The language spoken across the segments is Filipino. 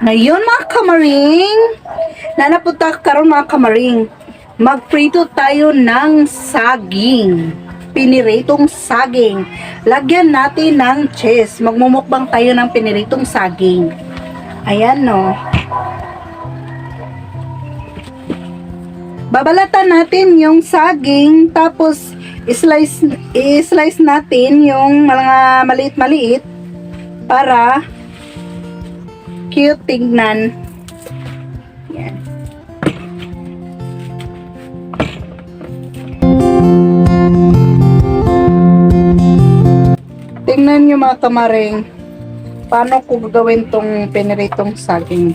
Ngayon mga kamaring, nanapunta karon mga kamaring. Magprito tayo ng saging. Piniritong saging. Lagyan natin ng cheese. Magmumukbang tayo ng piniritong saging. Ayan no. Babalatan natin yung saging, tapos i-slice natin yung mga maliit-maliit para cute tignan. Yan. Tingnan nyo mga kamaring, paano ko gagawin tong piniritong saging.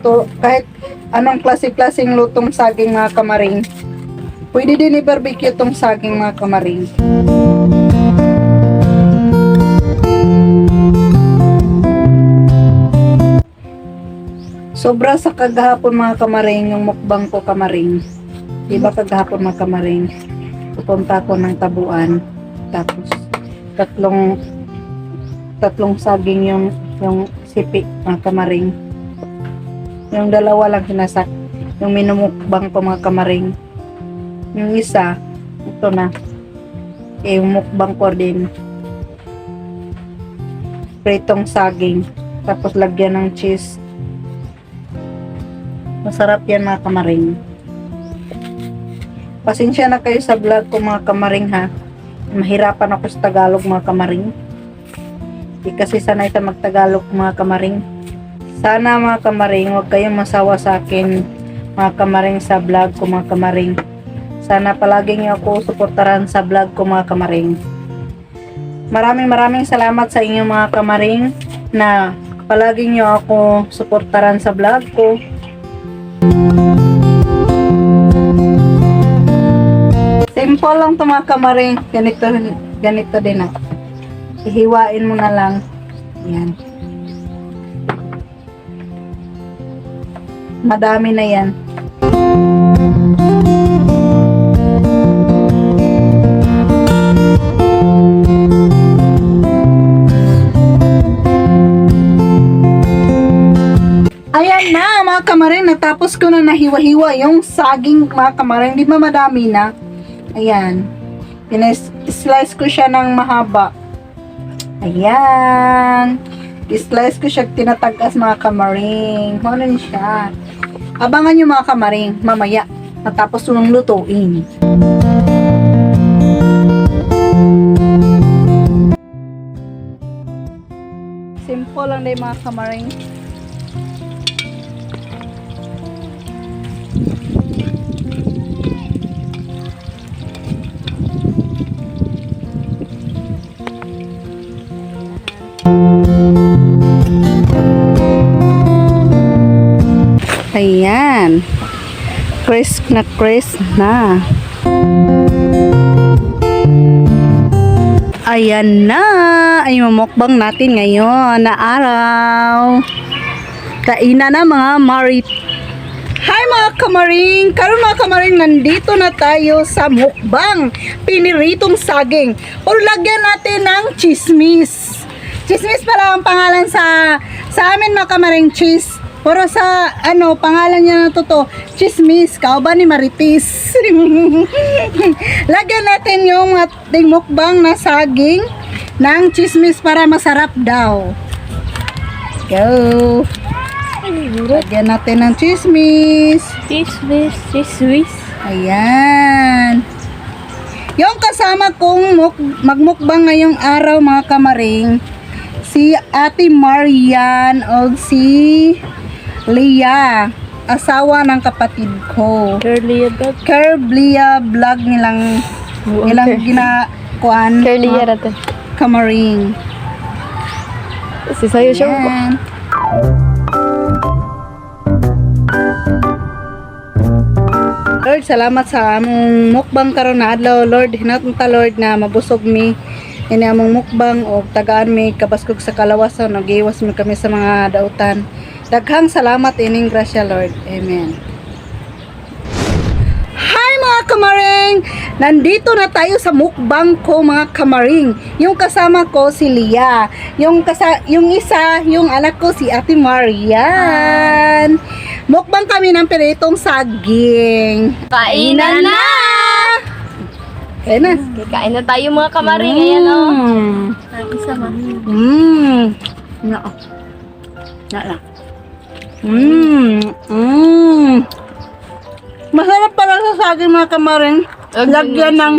To, kahit anong klase-klaseng lutong saging mga kamaring, pwede din i-barbecue tong saging mga kamaring. Sobra sa kagahapon mga kamaring yung mukbang ko kamaring. Diba kagahapon mga kamaring, pupunta ko ng Tabuan, tapos tatlong saging yung sipi mga kamaring. Yung dalawa lang sinasak, yung minumukbang ko mga kamaring. Yung isa, ito na, yung mukbang ko din. Pritong saging, tapos lagyan ng cheese. Masarap yan mga kamaring. Pasensya na kayo sa vlog ko mga kamaring ha. Mahirapan ako sa Tagalog mga kamaring. Di kasi sanay sa magtagalog mga kamaring. Sana mga kamaring, huwag kayong masawa sa akin mga kamaring sa vlog ko mga kamaring. Sana palagi niyo ako suportaran sa vlog ko mga kamaring. Maraming salamat sa inyo mga kamaring na palagi niyo ako suportaran sa vlog ko. Simple lang to mga kamaring. Ganito din ako. Ihiwain mo na lang. Yan. Madami na yan. Ayan na mga kamaring, natapos ko na nahiwa-hiwa yung saging mga kamaring. Di ba madami na? Ayan. Slice ko siya ng mahaba. Ayan. I-slice ko siya tinatagas mga kamaring. Ano siya? Abangan nyo mga kamaring mamaya matapos nung lutuin. Simple lang din mga kamaring. Ayan. Crisp na. Ayan na. Ay mamukbang natin ngayon na araw. Kainan na mga marit. Hi mga kamaring. Karon mga kamaring, nandito na tayo sa mukbang piniritong saging. Or lagyan natin ng chismis. Chismis pala ang pangalan sa amin mga kamaring, cheese. Pero sa pangalan niya na totoo, chismis, kauban ni Maritis. Lagyan natin yung ating mukbang na saging ng chismis para masarap daw. Go! Lagyan natin ng chismis. Chismis. Ayan. Yung kasama kong magmukbang ngayong araw mga kamaring, si Ate Marian o si Leah, asawa ng kapatid ko. Curlia vlog nilang ginakuan. Curlia rata. Kamaring. Si sayo siya. Lord, salamat sa among mukbang karon na adlaw. Lord, hinaton ta Lord na mabusog mi ini among mukbang o tagaan mi kabaskog sa kalawasan, nagiwas mi kami sa mga dautan. Daghang salamat ining grasya Lord. Amen. Hi mga mga kamaring, nandito na tayo sa mukbang ko mga kamaring. Yung kasama ko si Lia. Yung isa, yung anak ko si Ate Marian. Mukbang kami ng piritong saging. Kainan na! Kaya na. Kain na tayo mga kamaring. Ayan o. Sama. Na. Masarap pala sa saging mga kamaring. Lagyan ng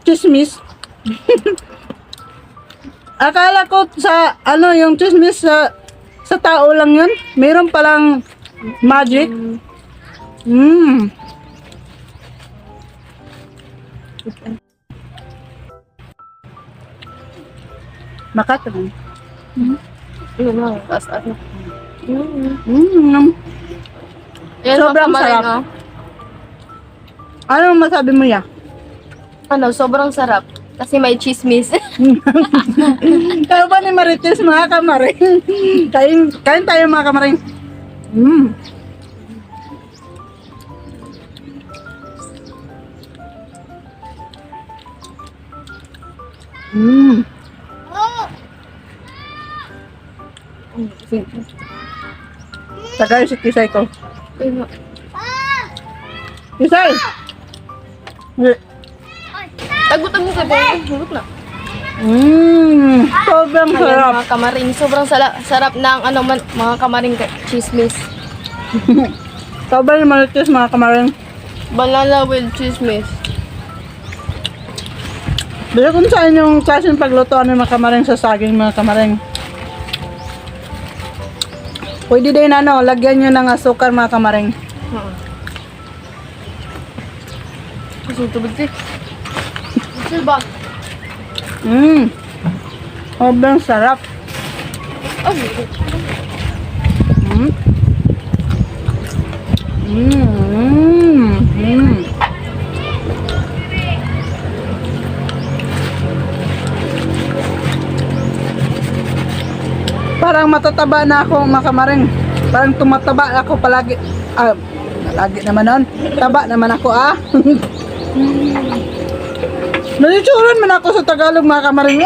chismis. Akala ko sa yung chismis sa tao lang yun. Mayroon palang magic. Makatang. Yun lang. Tapos ano. Ayan Sobrang mga kamaring sarap. o. Ano masabi mo ya? Ano, sobrang sarap. Kasi may chismis. Kaya ba ni Marites mga kamaring? Kain tayo mga kamaring. Tagay si Kisay ko. Kisay! Tagutan mo sa bayan. Hugot na. Sobrang Ayan sarap. mga kamaring. Sobrang sarap ng mga kamaring chismis. Sobrang Marites mga kamaring. Banana with chismis. Bila kung saan yung klaseng paglutuan ng mga kamaring sa saging mga kamaring. Pwede din lagyan nyo ng asukar mga kamaring. Gusto tubig din. Gusto ba? Sobrang sarap. Oh, Parang matataba na ako mga kamaring. Parang tumataba ako palagi. Lagi naman nun. Taba naman ako Nalituran man ako sa Tagalog mga kamaring.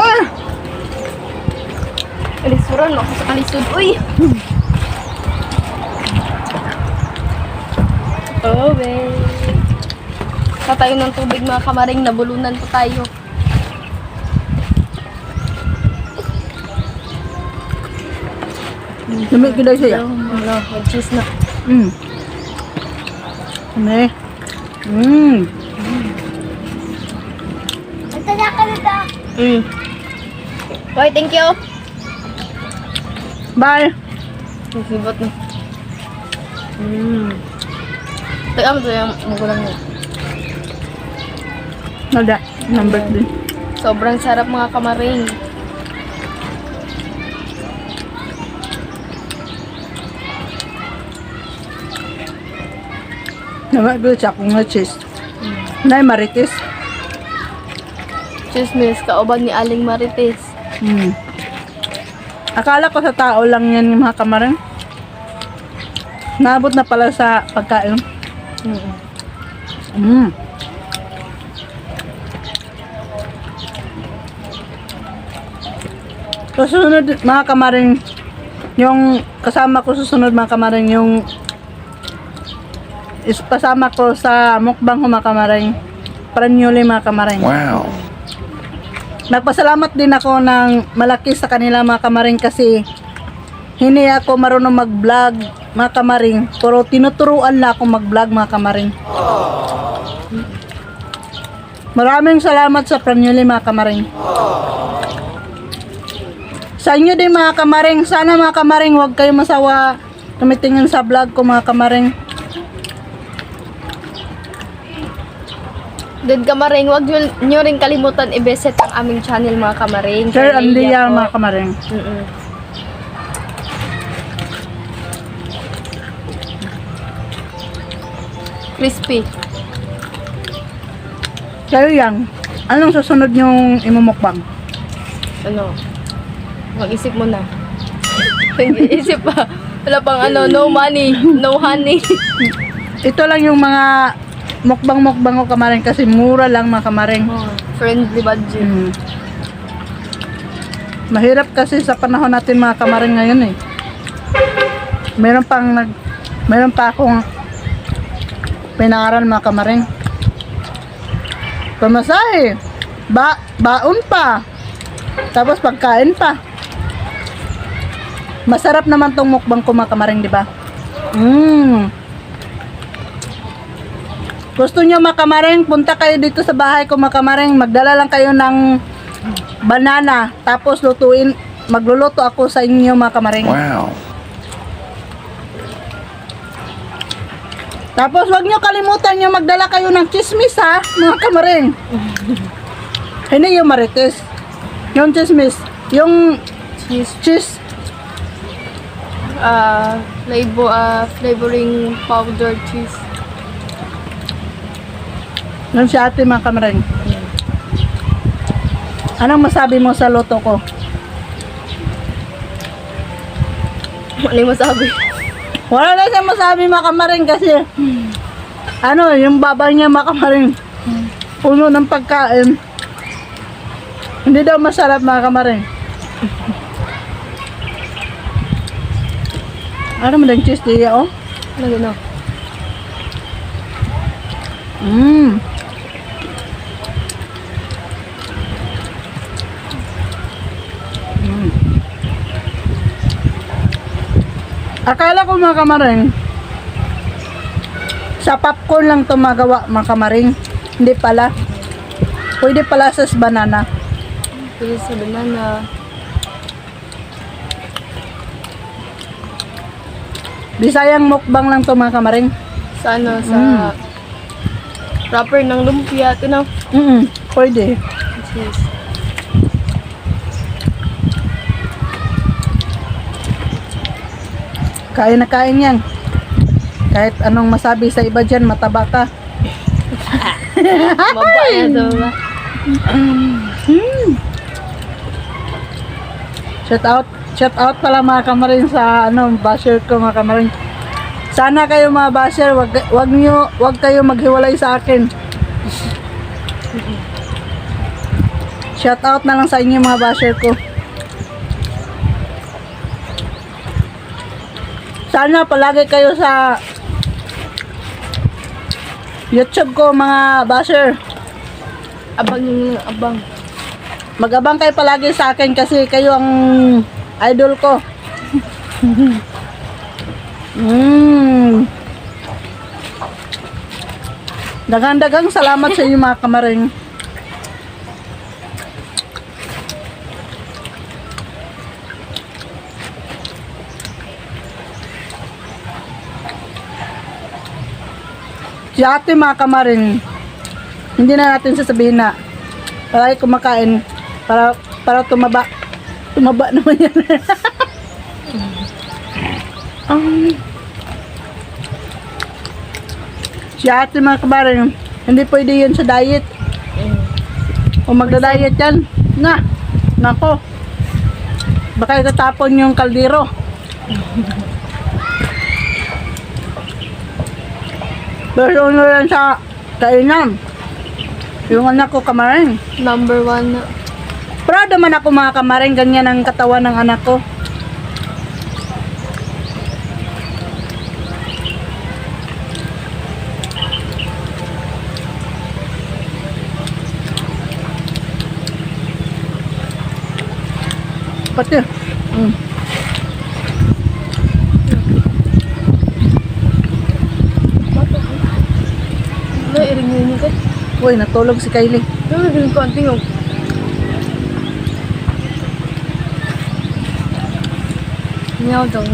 kalisuran ako sa kalisod. Uy! Oh, babe. Sa tayo ng tubig mga kamaring, nabulunan pa tayo. Lamig gila siya. Ano, may cheese na. Okay, thank you. Bye. Sibot na. Teka mo ito yung magulang niya. Nada. Number 3. Sobrang sarap mga kamaring. Nagagawin siya kung na cheese. Nay Marites. Chismis, kauban ni Aling Marites. Akala ko sa tao lang yan yung mga kamaring. Naabot na pala sa pagkain. Susunod mga kamaring, yung kasama ko susunod mga kamaring, yung pasama ko sa mukbang ko mga kamaring, Pranyuli mga kamaring. Wow. Nagpasalamat din ako ng malaki sa kanila mga kamaring kasi hindi ako marunong mag-vlog mga kamaring, pero tinuturuan na ako mag-vlog mga kamaring. Maraming salamat sa Pranyuli mga kamaring. Sa inyo din mga kamaring, sana mga kamaring huwag kayo masawa tumitingin sa vlog ko mga kamaring. Good kamaring, huwag nyo rin kalimutan i-visit ang aming channel mga kamaring. Sir Kay Andia Leia po. mga kamaring. Crispy. Kayo yan, anong susunod yung imumukbang? Ano? Mag-isip mo na. Nag-iisip pa. Wala pang no money, no honey. Ito lang yung mga mukbang ko kamaring kasi mura lang mga kamaring. Friendly budget. Mahirap kasi sa panahon natin mga kamaring ngayon eh. Meron pa akong pinaaral mga kamaring. Pamasahe. Baon pa. Tapos pagkain pa. Masarap naman tong mukbang ko mga kamaring, di ba? Gusto nyo mga kamaring, punta kayo dito sa bahay ko mga kamaring. Magdala lang kayo ng banana. Tapos magluluto ako sa inyo mga kamaring. Wow. Tapos wag nyo kalimutan nyo magdala kayo ng chismis ha, mga kamaring. Hindi yung marites. Yung chismis. Yung cheese. Flavoring powder cheese. Yung si ate mga kamaring. Anong masabi mo sa luto ko? Ano yung masabi? Wala na siya masabi mga kamaring kasi yung baba niya mga kamaring puno ng pagkain. Hindi daw masarap mga kamaring. Ano mo lang cheese diya oh? Ano gano'n? Akala ko mga kamaring sa popcorn lang ito magawa mga kamaring. Hindi pala. Pwede pala sa banana. Pwede sa banana. Bisayang mukbang lang ito mga kamaring. Sa sa wrapper ng lumpia. Ito na. Pwede. Cheese. Kain na kain yan. Kahit anong masabi sa iba dyan, mataba ka. Mabaya daw ba? Shout out pala mga kamarin sa basher ko mga kamarin. Sana kayo mga basher, wag kayo maghiwalay sa akin. Shout out na lang sa inyo mga basher ko. Sana palagi kayo sa YouTube ko mga basher. Abang. Mag-abang kayo palagi sa akin kasi kayo ang idol ko. Dagang salamat sa inyo mga kamaring. Si ate mga kamaring, hindi na natin sasabihin na palagi kumakain para tumaba naman yan. Si ate mga kamaring, hindi pwede yun sa diet. O magda-diet yan, nako, baka itatapon yung kaldero. Pero ano yan sa kainan. Yung anak ko kamaring. Number 1 na. Proud naman ako mga kamaring, ganyan ang katawan ng anak ko. Pati. Ano, iring yun ka? Uy, natulog si Kylie. Ano, naging konti yung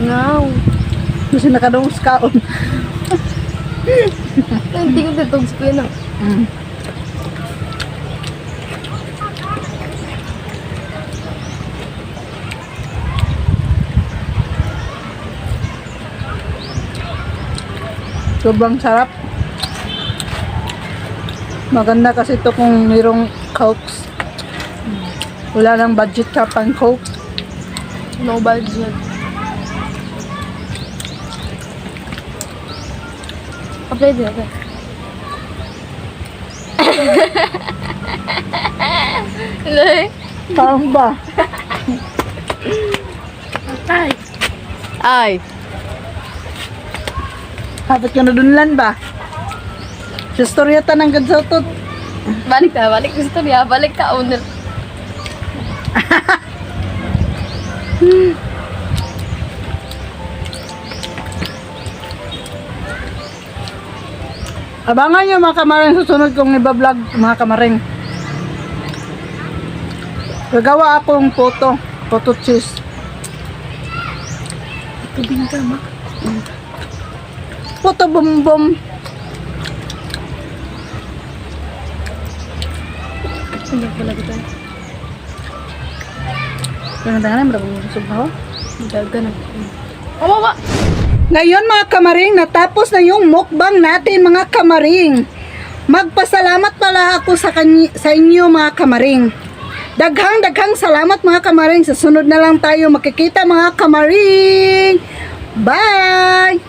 ngaw. Kasi nakadungos kaon. Hindi ko titogs ko yun. Sobrang sarap. Maganda kasi ito kung mayroong cokes. Wala nang budget ka pang coke. No budget. Apply din, okay. Lay. Parang ba? Ay. Ay. Dapat ka na dunlan ba? Sa storya tanang gadsautot. Balik na, balik sa storya. Balik ka, owner. Abangan nyo mga kamaring susunod kong iba-vlog mga kamaring. Gagawa akong photo cheese. Tubig ka, ma. Photo bumbum. Hindi pala kita. Tangan-tangan berapa busog ba? Daga na. Oh, mama! Ngayon mga kamaring, natapos na yung mukbang natin mga kamaring. Magpasalamat pala ako sa inyo mga kamaring. Daghang salamat mga kamaring. Sa sunod na lang tayo makikita mga kamaring. Bye!